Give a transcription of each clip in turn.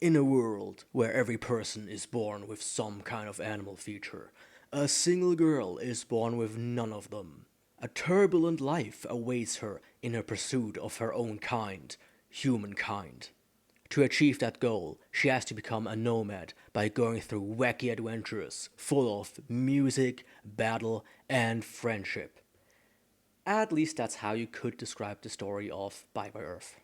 In a world where every person is born with some kind of animal feature, a single girl is born with none of them. A turbulent life awaits her in her pursuit of her own kind, humankind. To achieve that goal, she has to become a nomad by going through wacky adventures full of music, battle, and friendship. At least that's how you could describe the story of Bye Bye Earth.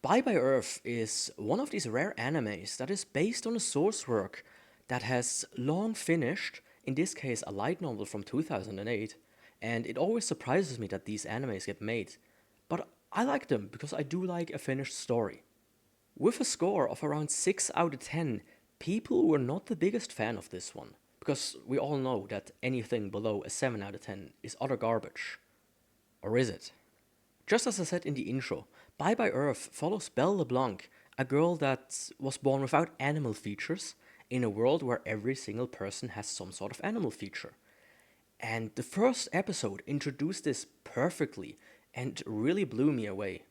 Bye Bye Earth is one of these rare animes that is based on a source work that has long finished, in this case a light novel from 2008, and it always surprises me that these animes get made. But I like them because I do like a finished story. With a score of around 6 out of 10, people were not the biggest fan of this one, because we all know that anything below a 7 out of 10 is utter garbage. Or is it? Just as I said in the intro, Bye Bye Earth follows Belle LeBlanc, a girl that was born without animal features, in a world where every single person has some sort of animal feature. And the first episode introduced this perfectly and really blew me away.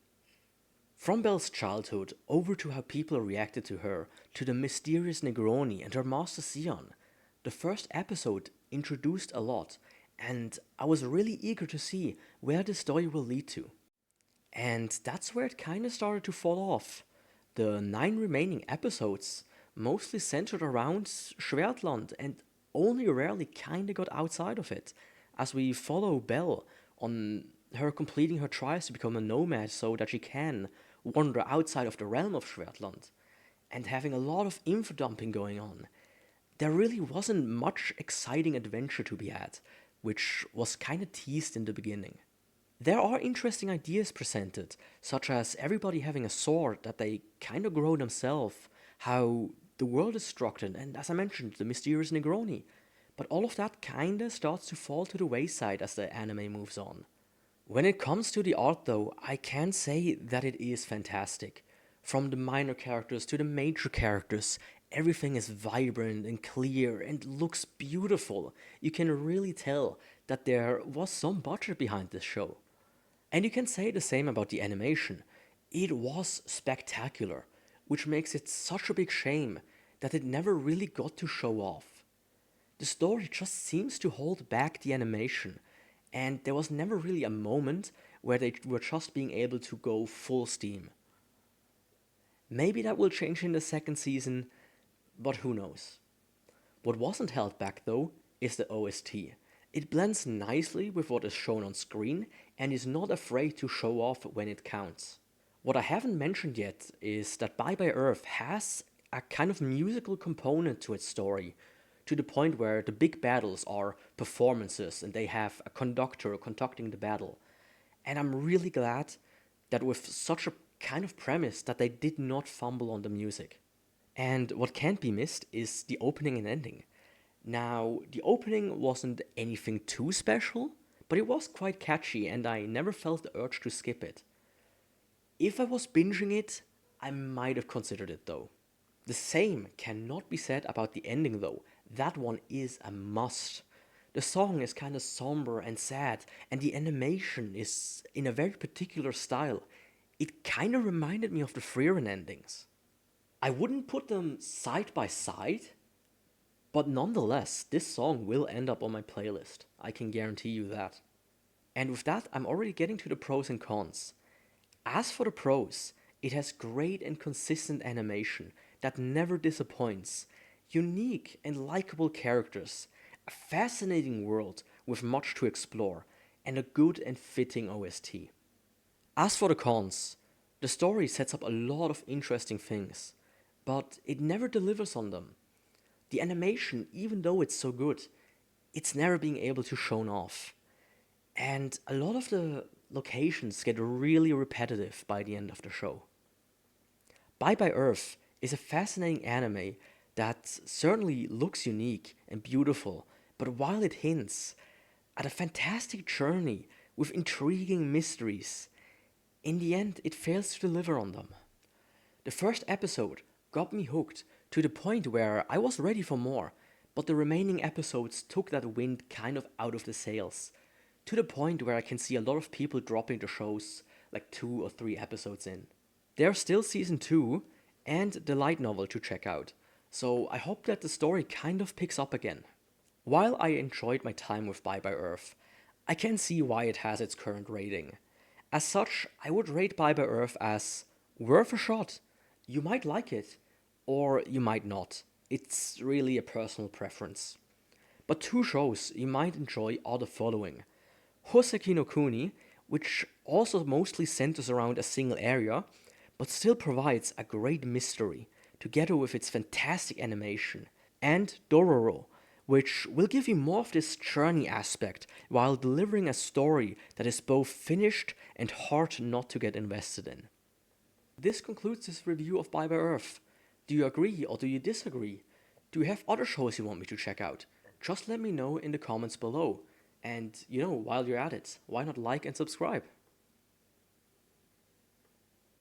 From Belle's childhood over to how people reacted to her, to the mysterious Negroni and her master Sion, the first episode introduced a lot, and I was really eager to see where the story will lead to. And that's where it kinda started to fall off. The 9 remaining episodes mostly centered around Schwertland and only rarely kinda got outside of it, as we follow Belle on her completing her trials to become a nomad so that she can wander outside of the realm of Schwertland, and having a lot of info dumping going on. There really wasn't much exciting adventure to be had, which was kinda teased in the beginning. There are interesting ideas presented, such as everybody having a sword that they kind of grow themselves, how the world is structured, and as I mentioned, the mysterious Negroni. But all of that kinda starts to fall to the wayside as the anime moves on. When it comes to the art though, I can say that it is fantastic. From the minor characters to the major characters, everything is vibrant and clear and looks beautiful. You can really tell that there was some budget behind this show. And you can say the same about the animation. It was spectacular, which makes it such a big shame that it never really got to show off. The story just seems to hold back the animation, and there was never really a moment where they were just being able to go full steam. Maybe that will change in the second season, but who knows. What wasn't held back though is the OST. It blends nicely with what is shown on screen and is not afraid to show off when it counts. What I haven't mentioned yet is that Bye Bye Earth has a kind of musical component to its story, to the point where the big battles are performances and they have a conductor conducting the battle. And I'm really glad that with such a kind of premise that they did not fumble on the music. And what can't be missed is the opening and ending. Now, the opening wasn't anything too special, but it was quite catchy and I never felt the urge to skip it. If I was binging it, I might have considered it though. The same cannot be said about the ending though. That one is a must. The song is kinda somber and sad, and the animation is in a very particular style. It kinda reminded me of the Frieren endings. I wouldn't put them side by side, but nonetheless, this song will end up on my playlist. I can guarantee you that. And with that, I'm already getting to the pros and cons. As for the pros, it has great and consistent animation that never disappoints, unique and likable characters, a fascinating world with much to explore, and a good and fitting OST. As for the cons, the story sets up a lot of interesting things, but it never delivers on them. The animation, even though it's so good, it's never being able to shown off. And a lot of the locations get really repetitive by the end of the show. Bye Bye Earth is a fascinating anime that certainly looks unique and beautiful, but while it hints at a fantastic journey with intriguing mysteries, in the end it fails to deliver on them. The first episode got me hooked to the point where I was ready for more, but the remaining episodes took that wind kind of out of the sails, to the point where I can see a lot of people dropping the shows like 2 or 3 episodes in. There's still season 2, and the light novel to check out, so I hope that the story kind of picks up again. While I enjoyed my time with Bye Bye Earth, I can see why it has its current rating. As such, I would rate Bye Bye Earth as worth a shot. You might like it, or you might not. It's really a personal preference. But two shows you might enjoy are the following: Hoseki no Kuni, which also mostly centers around a single area, but still provides a great mystery, together with its fantastic animation, and Dororo, which will give you more of this journey aspect while delivering a story that is both finished and hard not to get invested in. This concludes this review of Bye Bye Earth. Do you agree or do you disagree? Do you have other shows you want me to check out? Just let me know in the comments below. And while you're at it, why not like and subscribe?